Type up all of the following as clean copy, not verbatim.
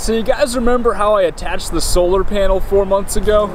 So you guys remember how I attached the solar panel 4 months ago?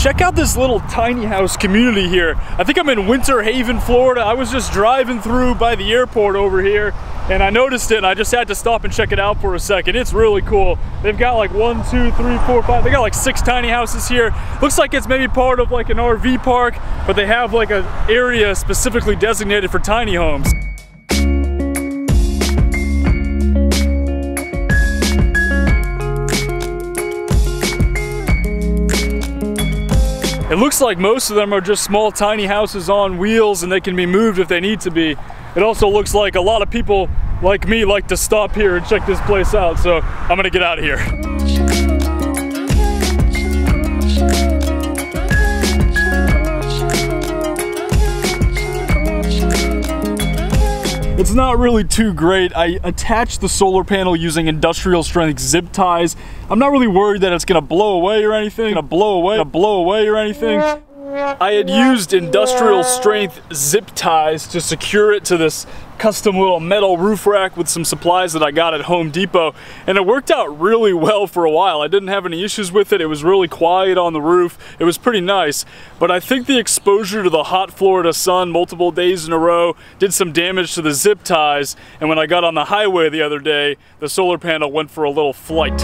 Check out this little tiny house community here. I think I'm in Winter Haven, Florida. I was just driving through by the airport over here and I noticed it and I just had to stop and check it out for a second. It's really cool. They've got like 1, 2, 3, 4, 5. They got like 6 tiny houses here. Looks like it's maybe part of like an RV park, but they have like an area specifically designated for tiny homes. It looks like most of them are just small tiny houses on wheels and they can be moved if they need to be. It also looks like a lot of people like me like to stop here and check this place out, so I'm gonna get out of here. It's not really too great. I attached the solar panel using industrial strength zip ties. I'm not really worried that it's gonna blow away or anything. I had used industrial strength zip ties to secure it to this custom little metal roof rack with some supplies that I got at Home Depot, and it worked out really well for a while. I didn't have any issues with it. It was really quiet on the roof. It was pretty nice, but I think the exposure to the hot Florida sun multiple days in a row did some damage to the zip ties, and when I got on the highway the other day, the solar panel went for a little flight.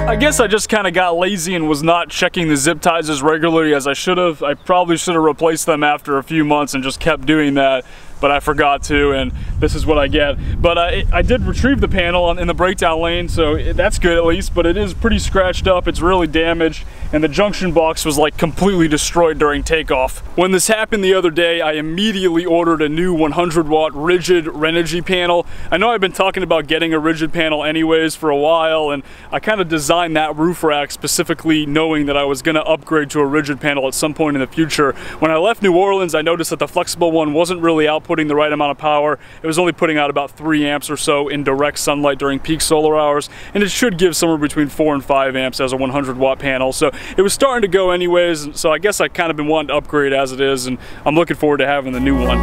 I guess I just kind of got lazy and was not checking the zip ties as regularly as I should have. I probably should have replaced them after a few months and just kept doing that, but I forgot to, and this is what I get. But I did retrieve the panel in the breakdown lane, so that's good at least, but it is pretty scratched up. It's really damaged, and the junction box was like completely destroyed during takeoff. When this happened the other day, I immediately ordered a new 100-watt rigid Renogy panel. I know I've been talking about getting a rigid panel anyways for a while, and I kind of designed that roof rack specifically knowing that I was going to upgrade to a rigid panel at some point in the future. When I left New Orleans, I noticed that the flexible one wasn't really outputting the right amount of power. It was only putting out about 3 amps or so in direct sunlight during peak solar hours, and it should give somewhere between 4 and 5 amps as a 100-watt panel. So it was starting to go anyways, so I guess I kind of been wanting to upgrade as it is, and I'm looking forward to having the new one.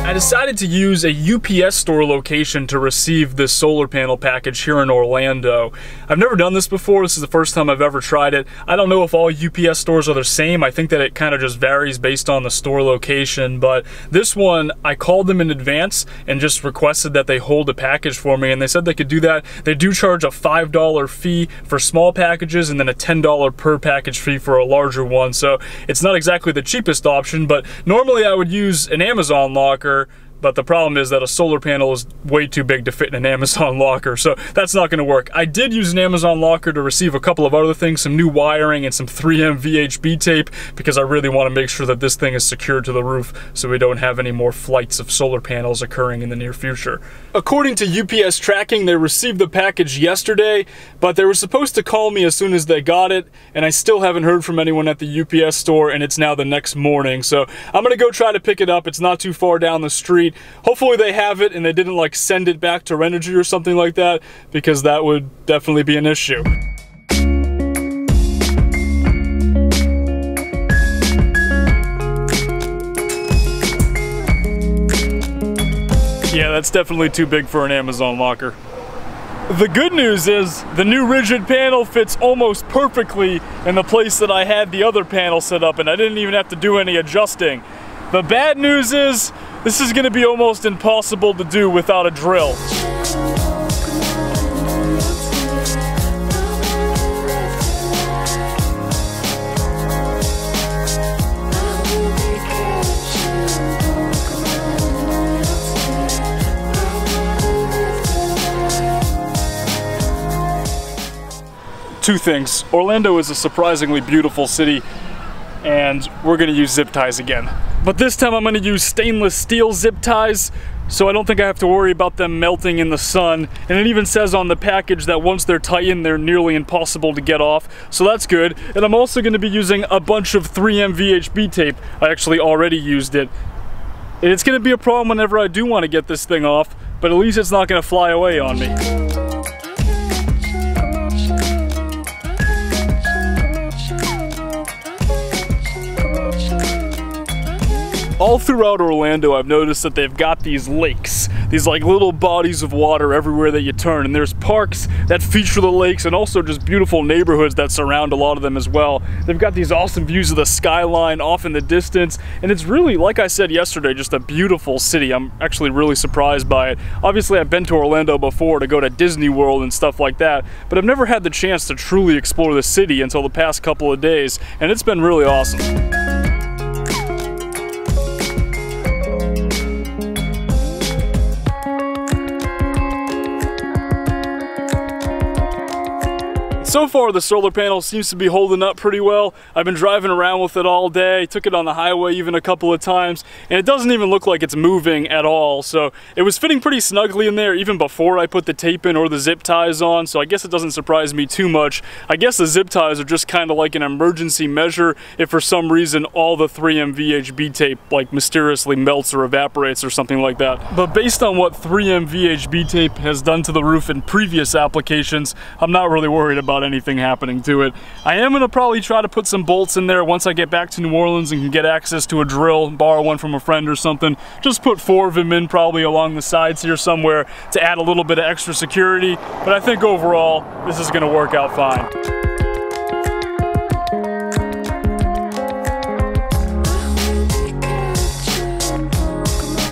I decided to use a UPS store location to receive this solar panel package here in Orlando. I've never done this before. This is the first time I've ever tried it. I don't know if all UPS stores are the same. I think that it kind of just varies based on the store location, but this one, I called them in advance and just requested that they hold a package for me, and they said they could do that. They do charge a $5 fee for small packages and then a $10 per package fee for a larger one, so it's not exactly the cheapest option, but normally I would use an Amazon locker, but the problem is that a solar panel is way too big to fit in an Amazon locker, so that's not gonna work. I did use an Amazon locker to receive a couple of other things, some new wiring and some 3M VHB tape, because I really wanna make sure that this thing is secured to the roof so we don't have any more flights of solar panels occurring in the near future. According to UPS tracking, they received the package yesterday, but they were supposed to call me as soon as they got it, and I still haven't heard from anyone at the UPS store, and it's now the next morning, so I'm gonna go try to pick it up. It's not too far down the street. Hopefully they have it and they didn't like send it back to Renogy or something like that, because that would definitely be an issue. Yeah, that's definitely too big for an Amazon locker. The good news is the new rigid panel fits almost perfectly in the place that I had the other panel set up, and I didn't even have to do any adjusting. The bad news is this is going to be almost impossible to do without a drill. Two things. Orlando is a surprisingly beautiful city, and we're gonna use zip ties again. But this time I'm gonna use stainless steel zip ties so I don't think I have to worry about them melting in the sun. And it even says on the package that once they're tightened, they're nearly impossible to get off, so that's good. And I'm also going to be using a bunch of 3M VHB tape. I actually already used it. And it's going to be a problem whenever I do want to get this thing off, but at least it's not going to fly away on me. All throughout Orlando, I've noticed that they've got these lakes, these like little bodies of water everywhere that you turn, and there's parks that feature the lakes and also just beautiful neighborhoods that surround a lot of them as well. They've got these awesome views of the skyline off in the distance, and it's really, like I said yesterday, just a beautiful city. I'm actually really surprised by it. Obviously, I've been to Orlando before to go to Disney World and stuff like that, but I've never had the chance to truly explore the city until the past couple of days, and it's been really awesome. So far, the solar panel seems to be holding up pretty well. I've been driving around with it all day, took it on the highway even a couple of times, and it doesn't even look like it's moving at all. So it was fitting pretty snugly in there even before I put the tape in or the zip ties on, so I guess it doesn't surprise me too much. I guess the zip ties are just kind of like an emergency measure if for some reason all the 3M VHB tape like mysteriously melts or evaporates or something like that. But based on what 3M VHB tape has done to the roof in previous applications, I'm not really worried about anything happening to it. I am going to probably try to put some bolts in there once I get back to New Orleans and can get access to a drill, borrow one from a friend or something. Just put 4 of them in probably along the sides here somewhere to add a little bit of extra security, but I think overall this is going to work out fine.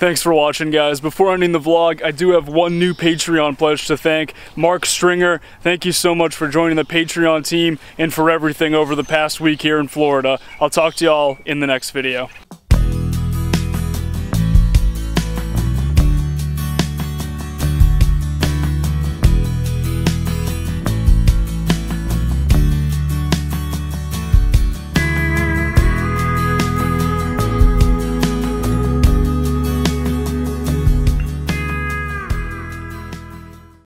Thanks for watching, guys. Before ending the vlog, I do have one new Patreon pledge to thank. Mark Stringer, thank you so much for joining the Patreon team and for everything over the past week here in Florida. I'll talk to y'all in the next video.